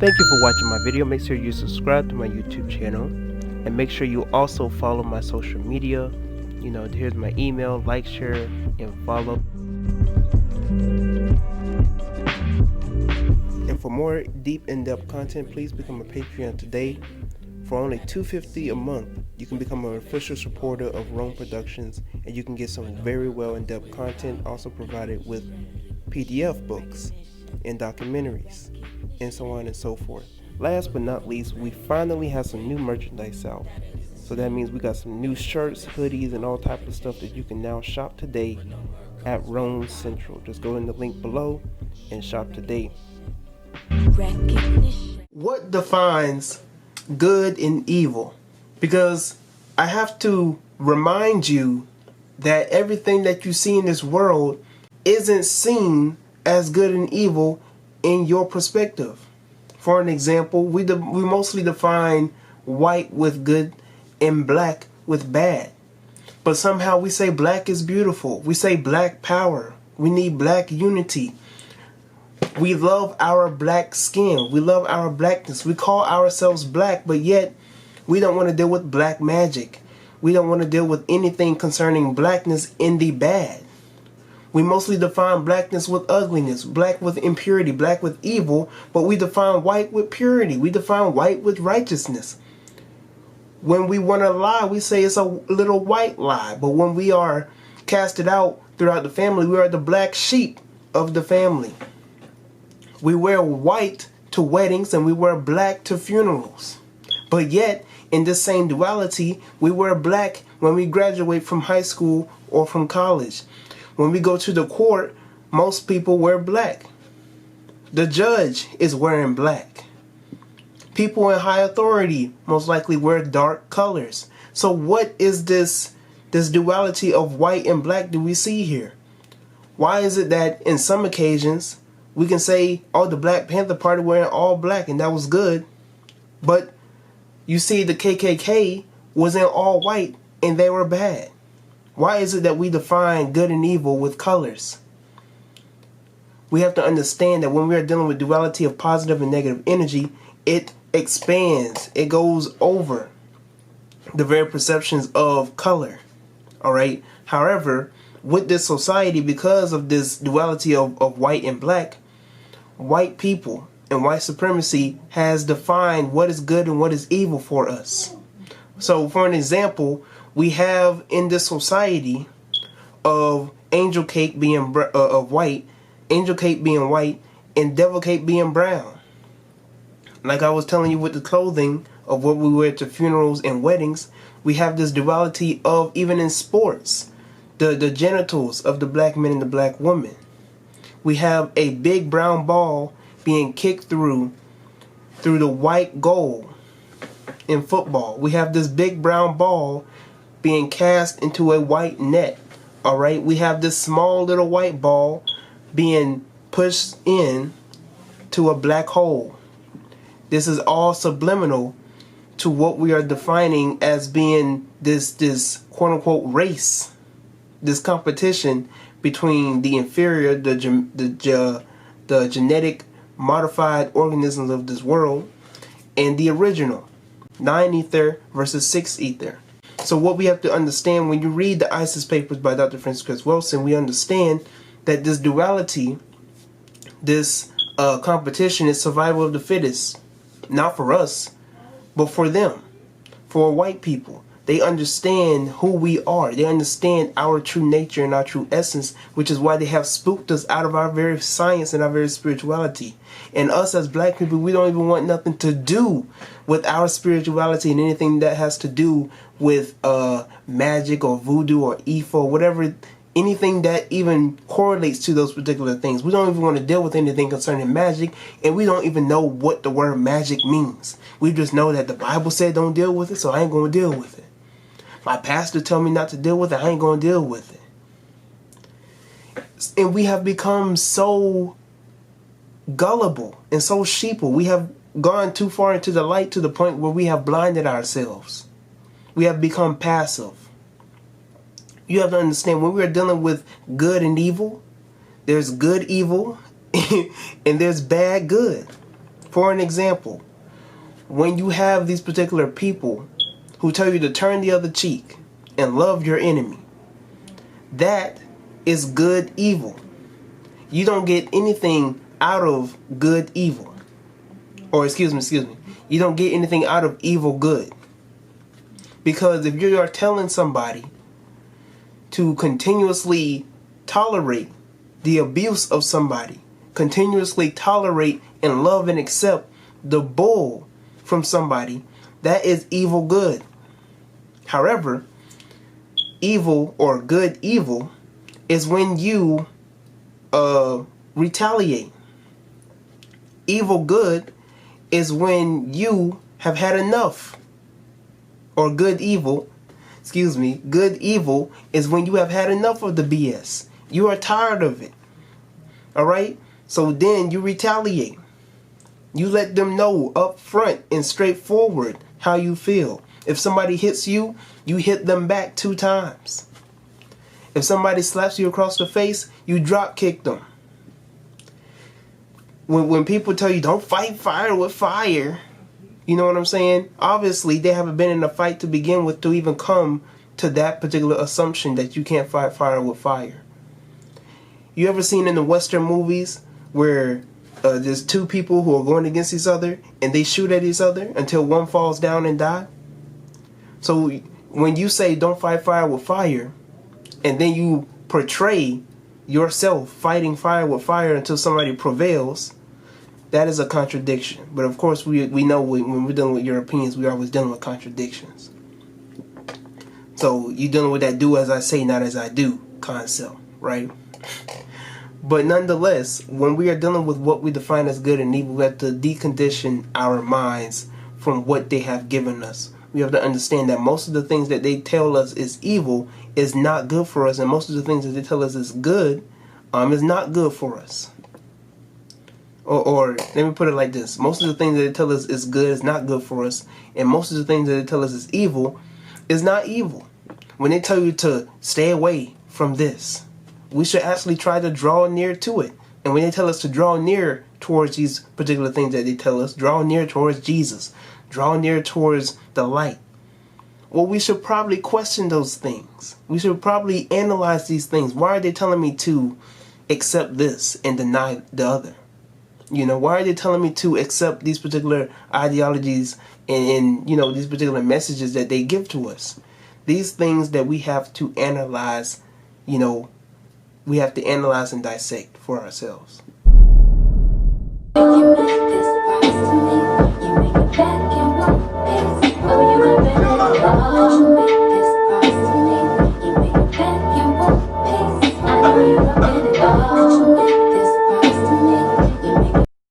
Thank you for watching my video. Make sure you subscribe to my YouTube channel and make sure you also follow my social media. Here's my email. Like, share, and follow. And for more deep, in-depth content, please become a Patreon today. For only $2.50 a month, you can become an official supporter of Rone Productions, and you can get some very well in-depth content also provided with PDF books and documentaries and so on and so forth. Last but not least, we finally have some new merchandise out. So that means we got some new shirts, hoodies, and all type of stuff that you can now shop today at Rone Central. Just go in the link below and shop today. What defines good and evil? Because I have to remind you that everything that you see in this world isn't seen as good and evil in your perspective. For an example, we mostly define white with good and black with bad. But somehow we say black is beautiful. We say black power. We need black unity. We love our black skin. We love our blackness. We call ourselves black, but yet we don't want to deal with black magic. We don't want to deal with anything concerning blackness in the bad. We mostly define blackness with ugliness, black with impurity, black with evil, but we define white with purity. We define white with righteousness. When we want to lie, we say it's a little white lie, but when we are casted out throughout the family, we are the black sheep of the family. We wear white to weddings and we wear black to funerals. But yet, in this same duality, we wear black when we graduate from high school or from college. When we go to the court, most people wear black. The judge is wearing black. People in high authority most likely wear dark colors. So what is this duality of white and black do we see here? Why is it that in some occasions we can say, oh, the Black Panther Party wearing all black and that was good, but you see the KKK was in all white and they were bad? Why is it that we define good and evil with colors? We have to understand that when we are dealing with duality of positive and negative energy, it expands. It goes over the very perceptions of color. Alright? However, with this society, because of this duality of white and black, white people and white supremacy has defined what is good and what is evil for us. So, for an example, we have in this society of angel cake being white, angel cake being white, and devil cake being brown. Like I was telling you with the clothing of what we wear to funerals and weddings, we have this duality of even in sports, the genitals of the black men and the black woman. We have a big brown ball being kicked through the white goal in football. We have this big brown ball being cast into a white net. Alright, we have this small little white ball being pushed in to a black hole. This is all subliminal to what we are defining as being this quote unquote race, this competition between the inferior, the genetic modified organisms of this world, and the original 9 ether versus 6 ether. So what we have to understand when you read the ISIS papers by Dr. Francis Chris Wilson, we understand that this duality, this competition is survival of the fittest. Not for us, but for them, for white people. They understand who we are. They understand our true nature and our true essence, which is why they have spooked us out of our very science and our very spirituality. And us as black people, we don't even want nothing to do with our spirituality and anything that has to do with magic or voodoo or Ifa or whatever, anything that even correlates to those particular things. We don't even want to deal with anything concerning magic, and we don't even know what the word magic means. We just know that the Bible said don't deal with it, so I ain't going to deal with it. My pastor told me not to deal with it, I ain't going to deal with it. And we have become so gullible and so sheeple. We have gone too far into the light to the point where we have blinded ourselves. We have become passive. You have to understand, when we are dealing with good and evil, there's good evil and there's bad good. For an example, when you have these particular people who tell you to turn the other cheek and love your enemy, that is good evil. You don't get anything out of good evil. Or excuse me. You don't get anything out of evil good. Because if you are telling somebody to continuously tolerate the abuse of somebody, continuously tolerate and love and accept the bull from somebody, that is evil good. However, evil or good evil is when you retaliate. Evil good is when you have had enough. Or good evil is when you have had enough of the BS. You are tired of it. Alright? So then you retaliate. You let them know up front and straightforward how you feel. If somebody hits you, you hit them back 2 times. If somebody slaps you across the face, you drop kick them. When people tell you don't fight fire with fire, you know what I'm saying? Obviously, they haven't been in a fight to begin with to even come to that particular assumption that you can't fight fire with fire. You ever seen in the Western movies where there's 2 people who are going against each other and they shoot at each other until one falls down and dies? So when you say don't fight fire with fire, and then you portray yourself fighting fire with fire until somebody prevails, that is a contradiction. But of course, we know when we're dealing with Europeans, we're always dealing with contradictions. So you're dealing with that do as I say, not as I do concept, right? But nonetheless, when we are dealing with what we define as good and evil, we have to decondition our minds from what they have given us. We have to understand that most of the things that they tell us is evil is not good for us, and most of the things that they tell us is good is not good for us. Or let me put it like this. Most of the things that they tell us is good is not good for us. And most of the things that they tell us is evil is not evil. When they tell you to stay away from this, we should actually try to draw near to it. And when they tell us to draw near towards these particular things that they tell us, draw near towards Jesus, draw near towards the light, well, we should probably question those things. We should probably analyze these things. Why are they telling me to accept this and deny the other? You know, why are they telling me to accept these particular ideologies and you know, these particular messages that they give to us? These things that we have to analyze, you know, we have to analyze and dissect for ourselves.